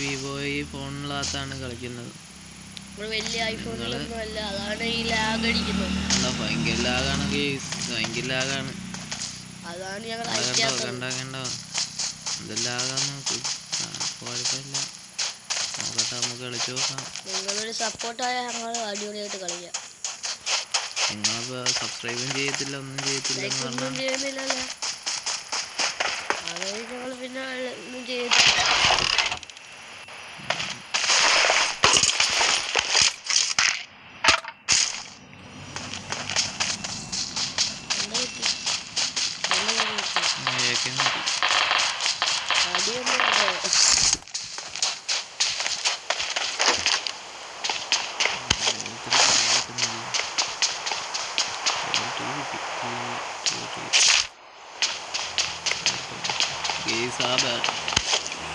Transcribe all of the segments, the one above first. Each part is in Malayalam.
വിവോ ഈ ഫോണിനകത്താണ് കളിക്കുന്നത്. വലിയ ഐഫോണിലൊന്നും അല്ല, അതാണ് ഈ ലാഗ് അടിക്കുന്നത്. എന്താ ഭയങ്കര ലാഗാണെങ്കിൽ ഭയങ്കര ലാഗാണ്. അതാണ് ഞങ്ങൾ കണ്ടോ എന്ത് ലാഗാന്ന് നോക്ക്. കുഴപ്പമില്ല, നോക്കട്ടെ, നമുക്ക് കളിച്ചു നോക്കാം. നിങ്ങളൊരു സപ്പോർട്ടായ ഞങ്ങൾ അടിപൊളിയായിട്ട് കളിക്കാം. നിങ്ങളിപ്പോൾ സബ്സ്ക്രൈബും ചെയ്യത്തില്ല, ഒന്നും ചെയ്യത്തില്ല എന്ന് പറഞ്ഞാൽ ചെയ്യുന്നില്ലല്ലേ. അതായത് ഞങ്ങൾ പിന്നെ ഒന്നും ചെയ്ത്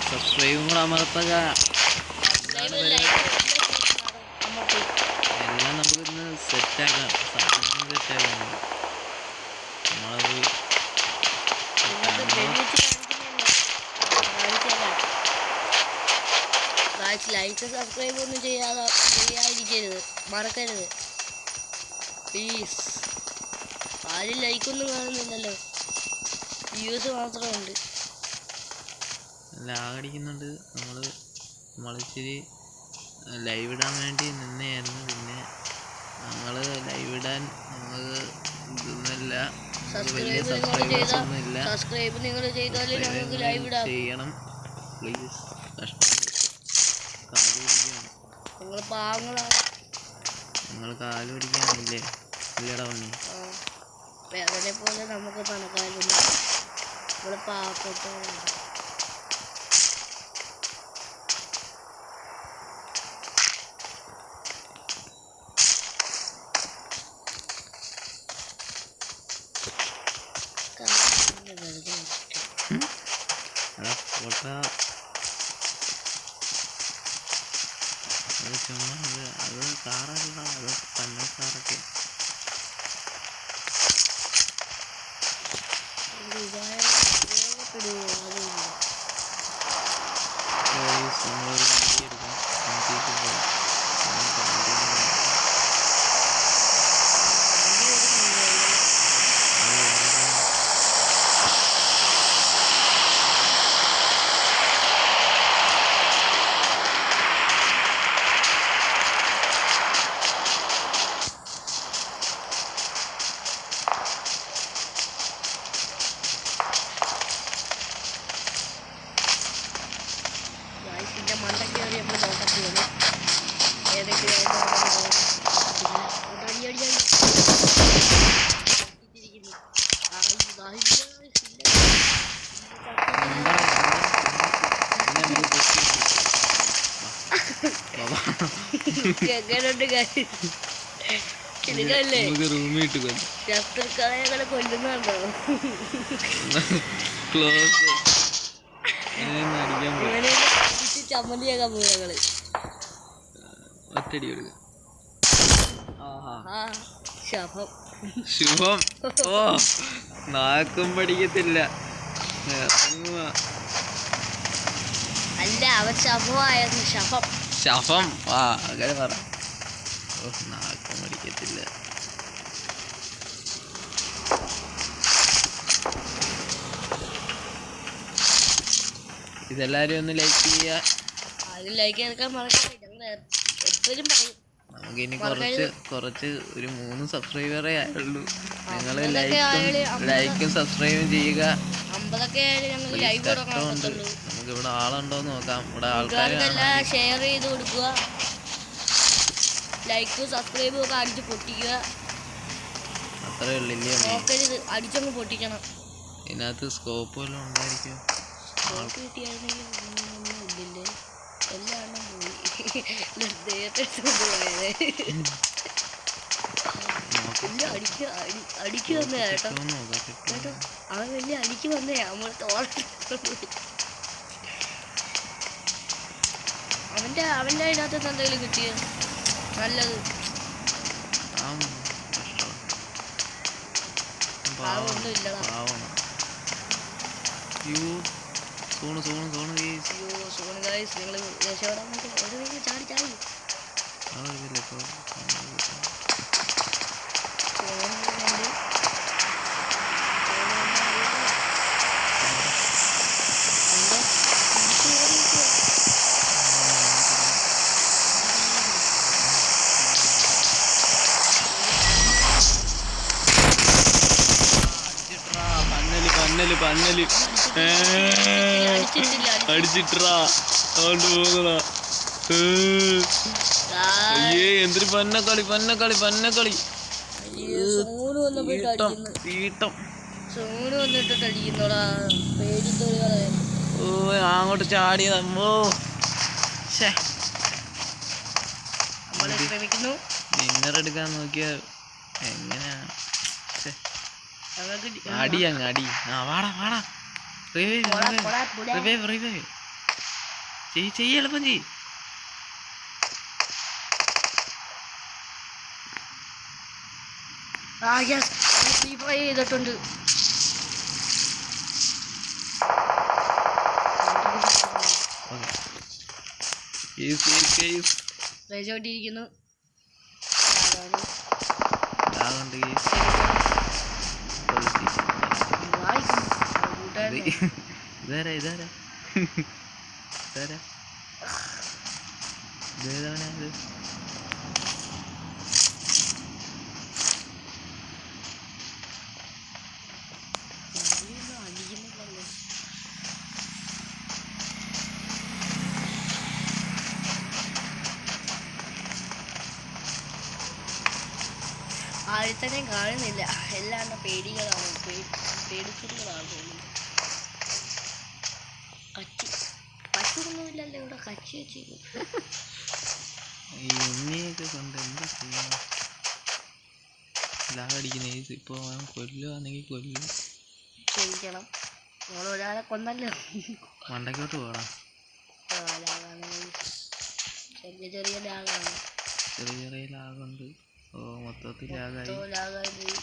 സബ്സ്ക്രൈബും കൂടെ അമർത്തുക. എല്ലാം നമുക്കിന്ന് സെറ്റാക്കാം, സാധനം സെറ്റാക്കാം. നമ്മളത് ലൈക്ക് സബ്സ്ക്രൈബ് ഒന്നും ചെയ്യാതിരിക്കരുത്, മറക്കരുത് പ്ലീസ്. ആരും ലൈക്കൊന്നും കാണുന്നില്ലല്ലോ, വ്യൂസ് മാത്രമുണ്ട്. ലാഗടിക്കുന്നുണ്ട്. നമ്മളിച്ചിരി ലൈവ് ഇടാൻ വേണ്ടി നിന്നെയായിരുന്നു. പിന്നെ ഞങ്ങൾ ലൈവ് ഇടാൻ നമുക്ക് ഇതൊന്നുമില്ല, വലിയ സബ്സ്ക്രൈബേഴ്സ് ഒന്നുമില്ല. സബ്സ്ക്രൈബ് നിങ്ങൾ ചെയ്താലേ ഞങ്ങൾക്ക് ലൈവ് ഇടാം. ചെയ്യണം പ്ലീസ്. നിങ്ങൾ പാവങ്ങളാണ്. നിങ്ങൾ കാല് പിടിക്കാനില്ലേ? ഇല്ലടാ ഉണ്ണി. വേദനെ പോലെ നമുക്ക് പണക്കാരില്ല, നമ്മൾ പാവപ്പെട്ടവരാണ്. അത് കാറല്ല, അത് തന്നെ കാറൊക്കെ. ശത്രുക്കളെ കൊല്ലുന്നുണ്ടോ? ചമ്മന്തിയാക്കാൻ പോയി ഞങ്ങള്. ഒറ്റടി കൊടുക്കുക. ശുഭം. ഓ, നാക്കും പഠിക്കത്തില്ല. അല്ല, അവൻ ശവമായിരുന്നു. ശവം. അങ്ങനെ പറ. ഓ, നാക്കും പഠിക്കത്തില്ല. ഇതെല്ലാരും ഒന്ന് ലൈക്ക് ചെയ്യുക. നമുക്കിനി കുറച്ച് ഒരു 3 സബ്സ്ക്രൈബറേ ആയുള്ളൂ. നിങ്ങൾ ലൈക്കും സബ്സ്ക്രൈബും ചെയ്യുക. നമുക്ക് ഇവിടെ ആളുണ്ടോന്ന് നോക്കാം. ഇവിടെ ആൾക്കാർ ഷെയർ ചെയ്ത് കൊടുക്കുക, ലൈക്കും സബ്സ്ക്രൈബും ഒക്കെ അടിച്ച് പൊട്ടിക്കുക. അത്രേ ഉള്ളില്ലേ? അടിച്ചങ്ങ് പൊട്ടിക്കണം. ഇതിനകത്ത് സ്കോപ്പ് വല്ലതും ഉണ്ടായിരിക്കും. എല്ലാം പോയി. അടിക്ക് വന്നേ കേട്ടോ. അവൻ വലിയ അടിക്ക് വന്നേ. നമ്മൾ അവന്റെ അതിനകത്ത് എന്തെങ്കിലും കിട്ടിയ നല്ലത്. ഒന്നുമില്ലടാ. സോണ് ഗൈസ്. അയ്യോ സോണ് ഗൈസ് നിങ്ങൾ രക്ഷപ്പെടാൻ നോക്കി ചാടി ഇപ്പോൾ സോണുണ്ട് പന്നല് അടിച്ചിട്ടാ അതുകൊണ്ട് പോകുന്നതാ. അയ്യേ എന്തൊരു പന്നക്കളി സോണ് വന്നപ്പോ തീട്ടം. സോണ് വന്നിട്ട് അടിക്കുന്നോടാ പേടിത്തോളികളെ. ഓ അങ്ങോട്ട് ചാടിയതമ്മോ. നമ്മളെ ശ്രമിക്കുന്നു വിന്നർ എടുക്കാൻ നോക്കിയ എങ്ങനെയാ. അടി വാടാ റിവൈവ് ചെയ്യ് എളുപ്പം ചെയ്യ്. ഫ്രീ ചെയ്തിട്ടുണ്ട്. റേജോട്ടിരിക്കുന്നു. ഇതാരാ ആഴ്ത്തനെ കാണുന്നില്ല. എല്ലാം പേടികളാണ് പേടിച്ചിട്ടുള്ളതാണ് തോന്നുന്നു. പശുവൊന്നുമില്ലല്ലോ ഇവിടെ. കച്ചി വെച്ചിരിക്കും. എന്നെയൊക്കെ കൊണ്ട് എന്താ ചെയ്യുന്നത്. ലാഗടിക്കുന്ന ഇപ്പോൾ കൊല്ലുവാണെങ്കിൽ ക്ഷമിക്കണം. നമ്മൾ ഒരാളെ കൊന്നല്ലോ. മണ്ടയ്ക്കോട്ട് പോടാ. ചെറിയ ലാഗാണ്. ചെറിയ ലാഗുണ്ട്. ഓ മൊത്തത്തിൽ ലാഗായി പോയി.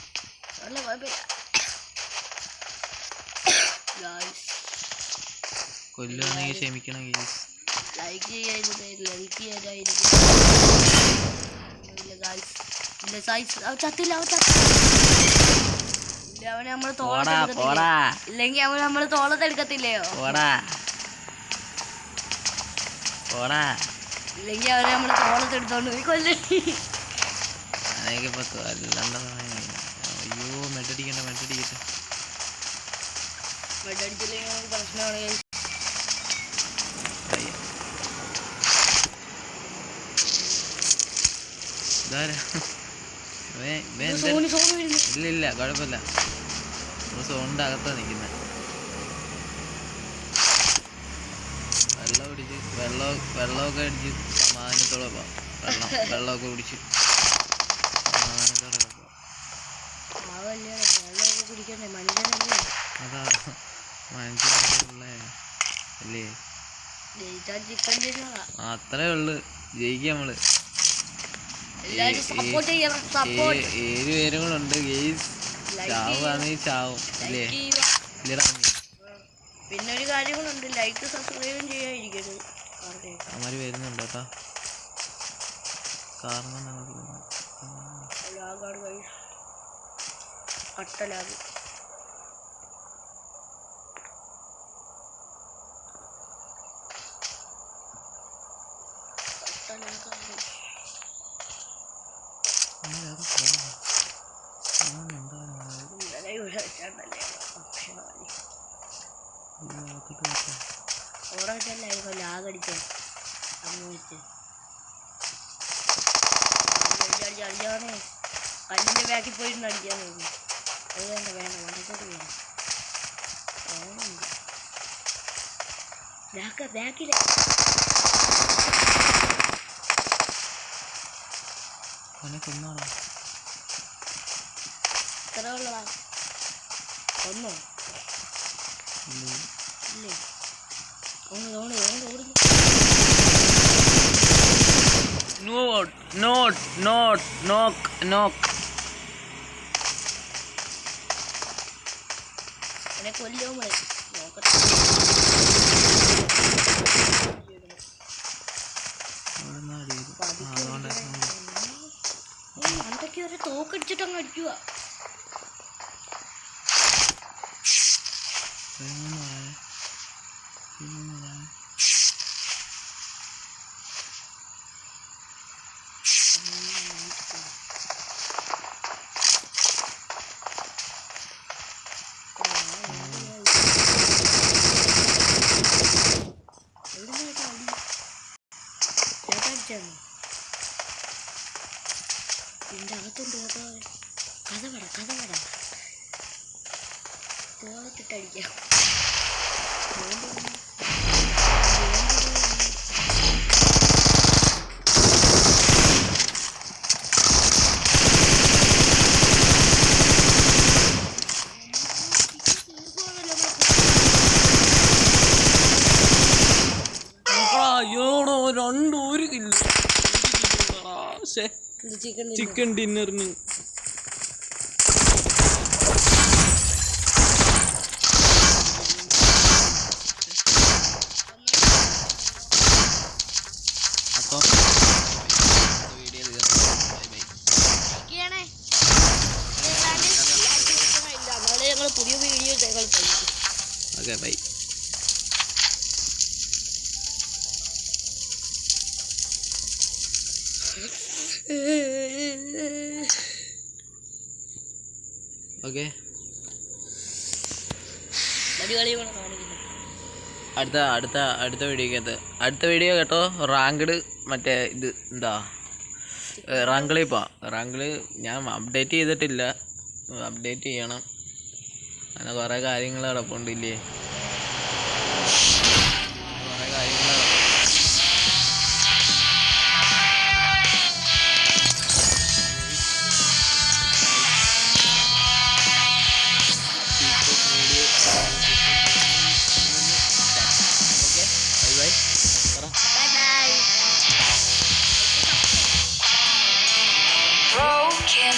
നല്ല കുഴപ്പമില്ല. കൊല്ലുവാണെങ്കിൽ ക്ഷമിക്കണം ഗൈസ്. ലൈക്ക് ചെയ്യാതിരിക്കും. അവനെ നമ്മള് ഇല്ലെങ്കിൽ അവൻ നമ്മള് തോളത്തെടുക്കത്തില്ലയോ. ഇല്ലെങ്കിൽ അവനെ നമ്മള് തോളത്തെടുത്തോണ്ട് പോയി കൊല്ലേ. അയ്യോ മെഡടിക്കട്ടെ. മെഡടിച്ചില്ലെങ്കിൽ നമുക്ക് പ്രശ്നമാണ്. ഇല്ല കുഴപ്പമില്ല. സോണിന്റെ അകത്താ നിൽക്കുന്നത്. വെള്ളമൊക്കെ അടിച്ച് സമാധാനത്തോടെ പോവാം. വെള്ളമൊക്കെ കുടിച്ച് സമാധാനത്തോടെ പോവാം. അതാ മനുഷ്യല്ലേ അല്ലേ. അത്രേ ഉള്ളു. ജയിക്കാം നമ്മള്. 7 പേരും കൂടെ ഉണ്ട് ഗെയ്സ്. ചാവുകയാണെങ്കിൽ ചാവും അല്ലേ. പിന്നെ ഒരു കാര്യം കൂടെ ലൈക്ക് സബ്സ്ക്രൈബും ചെയ്യാതിരിക്കരുത്. അവന്മാര് വരുന്നുണ്ട് കേട്ടോ. കാരണം കട്ടലാഗ് ഓടല്ലായിരുന്നു ലാഗടിച്ചേ. അടിച്ചാണേ കല്ലിന്റെ ബാക്കിൽ പോയിരുന്നു അടിക്കാൻ തോന്നി. അത് വേണ്ട വണ്ടത്തോട്ട് വേണം. ബാക്കിലെ എത്ര ഉള്ളതാ. ഒന്നോ ഇല്ലേ. കൊല്ലോ നോക്കട്ടെ. എന്തൊക്കെ ഒരു തോക്കടിച്ചിട്ട് അങ്ങ് അടിക്കുക. ഇതിൻ്റെ അകത്തുണ്ട് കേട്ടോ. കഥ വേട തോളത്തിട്ടടിക്കാം. ഒരു കിലോ ചിക്കൻ ഡിന്നറിന് അപ്പോൾ വീഡിയോ ഞങ്ങൾ പുതിയ വീഡിയോ ഓക്കെ ബൈ. ഓക്കെ അടുത്ത വീഡിയോ കേട്ടോ. റാങ്ക്ഡ് മറ്റേ ഇത് എന്താ റാങ്കിളിപ്പോൾ റാങ്കിള് ഞാൻ അപ്ഡേറ്റ് ചെയ്തിട്ടില്ല, അപ്ഡേറ്റ് ചെയ്യണം. അങ്ങനെ കുറേ കാര്യങ്ങൾ കിടപ്പുണ്ടില്ലേ.